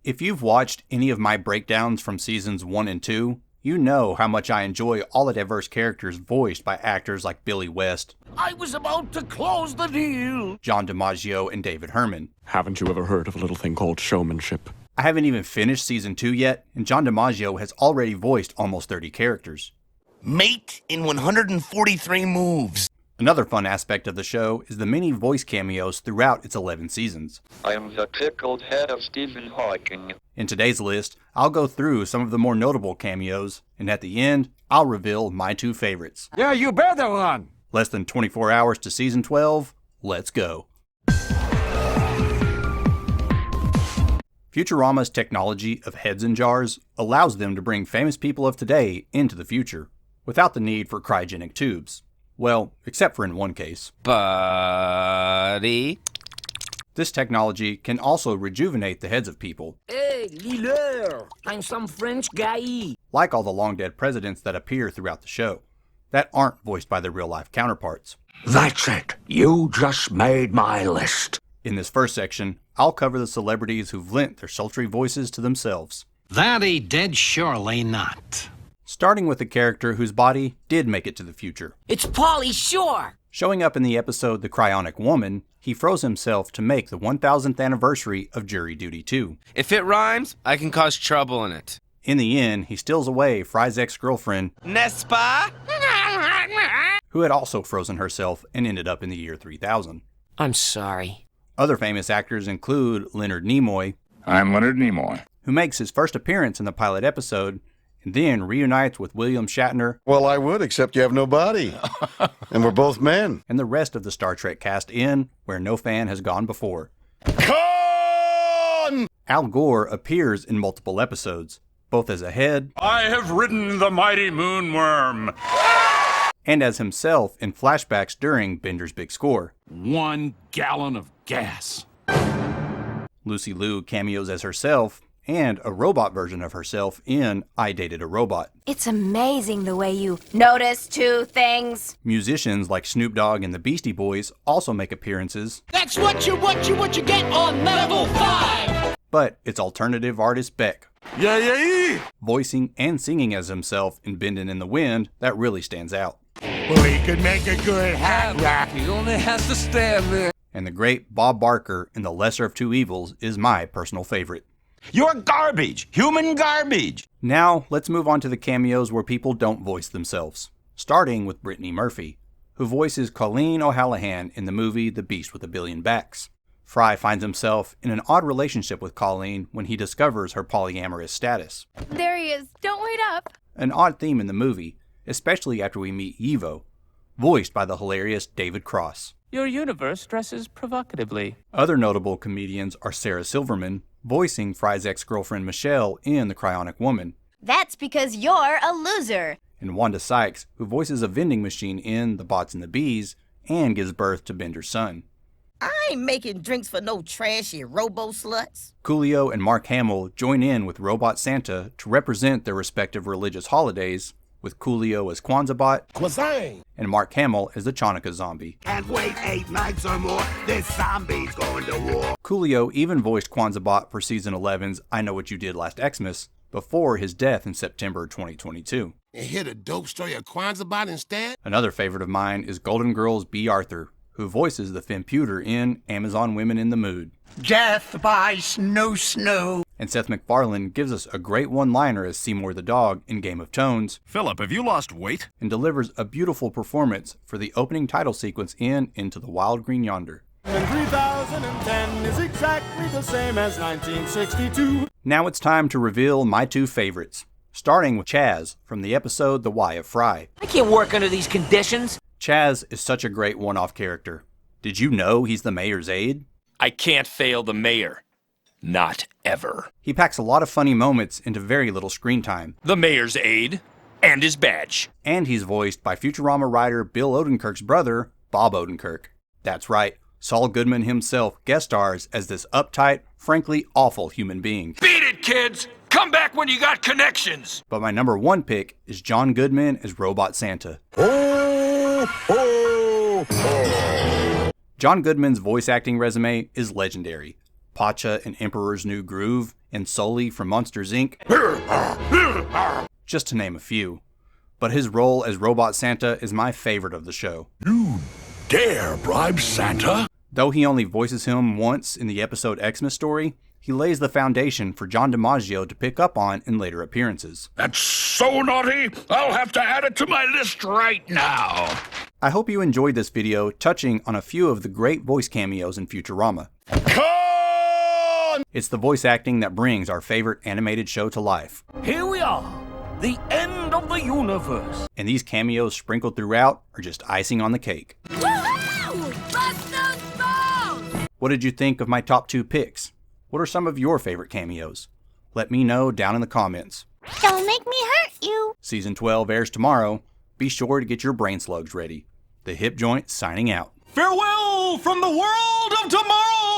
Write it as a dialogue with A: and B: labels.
A: If you've watched any of my breakdowns from seasons 1 and 2, you know how much I enjoy all the diverse characters voiced by actors like Billy West,
B: I was about to close the deal,
A: John DiMaggio, and David Herman.
C: Haven't you ever heard of a little thing called showmanship?
A: I haven't even finished season 2 yet, and John DiMaggio has already voiced almost 30 characters.
B: mate in 143 moves.
A: Another fun aspect of the show is the many voice cameos throughout its 11 seasons.
D: I am the pickled head of Stephen Hawking.
A: In today's list, I'll go through some of the more notable cameos, and at the end, I'll reveal my 2 favorites.
E: Yeah, you better run.
A: Less than 24 hours to season 12, let's go. Futurama's technology of heads in jars allows them to bring famous people of today into the future, without the need for cryogenic tubes. Well, except for in one case.
F: Buddy.
A: This technology can also rejuvenate the heads of people,
G: Hey, leader, I'm some French guy.
A: like all the long-dead presidents that appear throughout the show, that aren't voiced by their real-life counterparts.
E: That's it. You just made my list.
A: In this first section, I'll cover the celebrities who've lent their sultry voices to themselves.
H: That he did surely not.
A: Starting with a character whose body did make it to the future.
G: It's Pauly Shore.
A: Showing up in the episode The Cryonic Woman, he froze himself to make the 1000th anniversary of Jury Duty 2.
F: If it rhymes, I can cause trouble in it.
A: In the end, he steals away Fry's ex-girlfriend,
F: Nespa?
A: who had also frozen herself and ended up in the year 3000.
G: I'm sorry.
A: Other famous actors include Leonard Nimoy,
I: I'm Leonard Nimoy.
A: who makes his first appearance in the pilot episode, and then reunites with William Shatner
J: Well, I would, except you have no body. And we're both men.
A: and the rest of the Star Trek cast in Where No Fan Has Gone Before.
J: Con!
A: Al Gore appears in multiple episodes, both as a head
I: I have ridden the mighty moonworm.
A: and as himself in flashbacks during Bender's Big Score.
E: 1 gallon of gas.
A: Lucy Liu cameos as herself, and a robot version of herself in I Dated a Robot.
K: It's amazing the way you notice 2 things.
A: Musicians like Snoop Dogg and the Beastie Boys also make appearances,
B: That's what you get on level 5.
A: but it's alternative artist Beck,
E: Yeah.
A: voicing and singing as himself in Bendin' in the Wind, that really stands out.
B: Well, he could make a good hat rack.
E: He only has to stand there.
A: And the great Bob Barker in The Lesser of Two Evils is my personal favorite.
B: You're garbage. Human garbage.
A: Now, let's move on to the cameos where people don't voice themselves, starting with Brittany Murphy, who voices Colleen O'Hallahan in the movie The Beast with a Billion Backs. Fry finds himself in an odd relationship with Colleen when he discovers her polyamorous status.
K: There he is. Don't wait up.
A: An odd theme in the movie, especially after we meet Evo, voiced by the hilarious David Cross.
L: Your universe dresses provocatively.
A: Other notable comedians are Sarah Silverman, voicing Fry's ex-girlfriend Michelle in The Cryonic Woman,
K: That's because you're a loser.
A: and Wanda Sykes, who voices a vending machine in The Bots and the Bees and gives birth to Bender's son.
G: I ain't making drinks for no trashy robo-sluts.
A: Coolio and Mark Hamill join in with Robot Santa to represent their respective religious holidays, with Coolio as Kwanzaa
B: Kwazang.
A: and Mark Hamill as the Chanukah zombie.
B: Can't wait 8 nights or more. This zombie's going to war.
A: Coolio even voiced Kwanzaa for season 11's I Know What You Did Last Xmas before his death in September 2022.
B: And hear the dope story of Kwanzaa instead?
A: Another favorite of mine is Golden Girls B. Arthur, who voices the Femputer in Amazon Women in the Mood.
B: Death by snow.
A: And Seth MacFarlane gives us a great one-liner as Seymour the dog in Game of Thrones,
I: Philip, have you lost weight?
A: and delivers a beautiful performance for the opening title sequence in Into the Wild Green Yonder.
M: And 3010 is exactly the same as 1962.
A: Now it's time to reveal my 2 favorites, starting with Chaz from the episode The Why of Fry.
G: I can't work under these conditions.
A: Chaz is such a great one-off character. Did you know he's the mayor's aide?
F: I can't fail the mayor. Not ever.
A: He packs a lot of funny moments into very little screen time.
F: The mayor's aide and his badge.
A: And he's voiced by Futurama writer Bill Odenkirk's brother, Bob Odenkirk. That's right, Saul Goodman himself guest stars as this uptight, frankly awful human being.
B: Beat it, kids. Come back when you got connections.
A: But my number 1 pick is John Goodman as Robot Santa. John Goodman's voice acting resume is legendary. Pacha in Emperor's New Groove, and Sully from Monsters, Inc., just to name a few. But his role as Robot Santa is my favorite of the show.
I: You dare bribe Santa?
A: Though he only voices him once in the episode Xmas Story, he lays the foundation for John DiMaggio to pick up on in later appearances.
I: That's so naughty, I'll have to add it to my list right now.
A: I hope you enjoyed this video touching on a few of the great voice cameos in Futurama. It's the voice acting that brings our favorite animated show to life.
M: Here we are, the end of the universe.
A: And these cameos sprinkled throughout are just icing on the cake.
K: Woohoo! Bust those balls!
A: What did you think of my top 2 picks? What are some of your favorite cameos? Let me know down in the comments.
K: Don't make me hurt you.
A: Season 12 airs tomorrow. Be sure to get your brain slugs ready. The Hip Joint signing out.
M: Farewell from the world of tomorrow!